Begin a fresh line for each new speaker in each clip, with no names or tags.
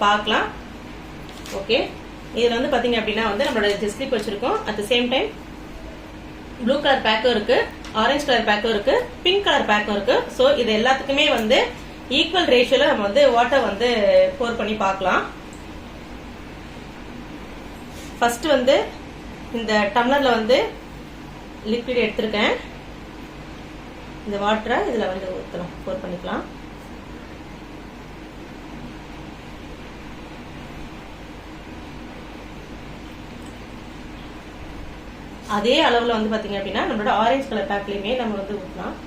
பார்க்கலாம். ஓகே, இதுல வந்து பாத்தீங்க அப்படின்னா வந்து நம்மளோட ஜெஸ்லிப் வச்சிருக்கோம். At the same time blue colour பேக்கும் இருக்கு, ஆரஞ்சு கலர் பேக்கும் இருக்கு, பிங்க் கலர் பேக்கும் இருக்கு. ஸோ இது எல்லாத்துக்குமே வந்து ஈக்குவல் ரேஷியோல நம்ம வந்து வாட்டர் வந்து போர் பண்ணி பார்க்கலாம். ஃபர்ஸ்ட் வந்து இந்த டம்ளர்ல வந்து லிக்விட் எடுத்திருக்கேன். இந்த வாட்டரை இதுல வந்து ஊற்றலாம், போர் பண்ணிக்கலாம். அதே அளவுல வந்து பாத்தீங்க அப்படின்னா நம்மளோட ஆரஞ்சு கலர் பேக்லயுமே நம்ம வந்து ஊற்றலாம்.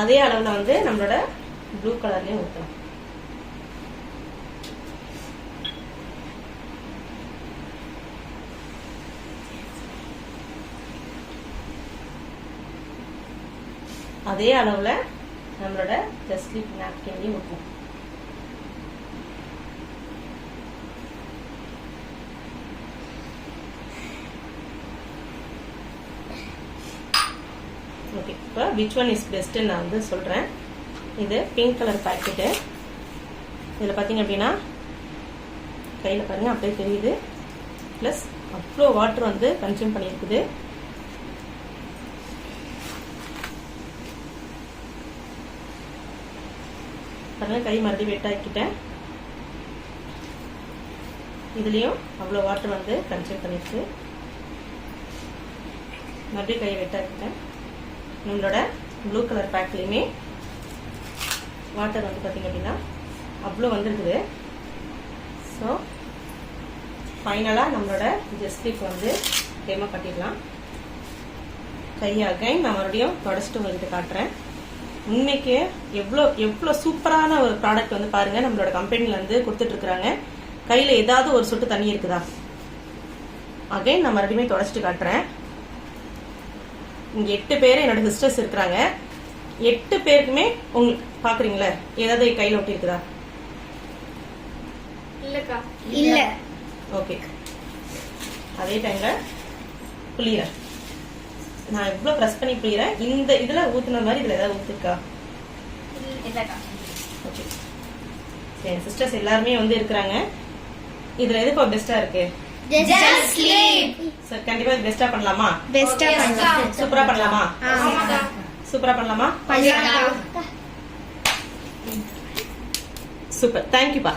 அதே அளவுல வந்து நம்மளோட ப்ளூ கலர்லயும் ஊற்றலாம். அதே அளவுல நம்மளோட ஜெஸ்லிப் நாப்கின்லயும் ஊற்றலாம். ஓகே, இப்போ விச் ஒன் இஸ் பெஸ்ட் நான் வந்து சொல்றேன். இது பிங்க் கலர் பாக்கெட்டு. இதுல பாத்தீங்க அப்படின்னா கையில பாருங்க அப்படியே தெரியுது. பிளஸ் அவ்வளோ வாட்டர் வந்து கன்சியூம் பண்ணியிருக்குது. பாருங்க, கை மறுபடியும் வெட்டாக்கிட்டேன். இதுலயும் அவ்வளோ வாட்டர் வந்து கன்சியூம் பண்ணிருக்கு. மறுபடியும் கை வெட்டாக்கிட்டேன். நம்மளோட ப்ளூ கலர் பேக்லயுமே வாட்டர் வந்து பாத்தீங்க அப்படின்னா அவ்வளோ வந்துருக்குது. ஸோ ஃபைனலா நம்மளோட ஜெஸ்லிப் வந்து டெமோ கட்டிடலாம். கையாக நான் மறுபடியும் தொடச்சிட்டு உங்களுக்கு காட்டுறேன். உண்மைக்கு எவ்வளோ சூப்பரான ஒரு ப்ராடக்ட் வந்து பாருங்க நம்மளோட கம்பெனில இருந்து கொடுத்துட்டு இருக்காங்க. கையில ஏதாவது ஒரு சொட்டு தண்ணி இருக்குதா? அகைன் நான் மறுபடியும் தொடச்சிட்டு காட்டுறேன். இங்க 8 பேர் என்னோட சிஸ்டர்ஸ் இருக்கிறாங்க. 8 பேருக்குமே உங்களுக்கு பாக்குறீங்களா ஏதாவது கையில ஒட்டி இருக்குதா?
இல்ல.
ஓகே, அதே டைம்ல புளியர் நான் இவ்வளவு பிரஸ் பண்ணி புளியறேன். இந்த இதுல ஊத்துன மாதிரி இதுல ஏதாவது ஊத்துக்கா? ஓகே, சரி. சிஸ்டர்ஸ் எல்லாருமே வந்து இருக்கிறாங்க. இதுல எது இப்போ பெஸ்டா இருக்கு? சார் கண்டிப்பா பெஸ்டா பண்ணலாமா? சூப்பரா பண்ணலாமா? சூப்பரா பண்ணலாமா? சூப்பர். தேங்க்யூப்பா.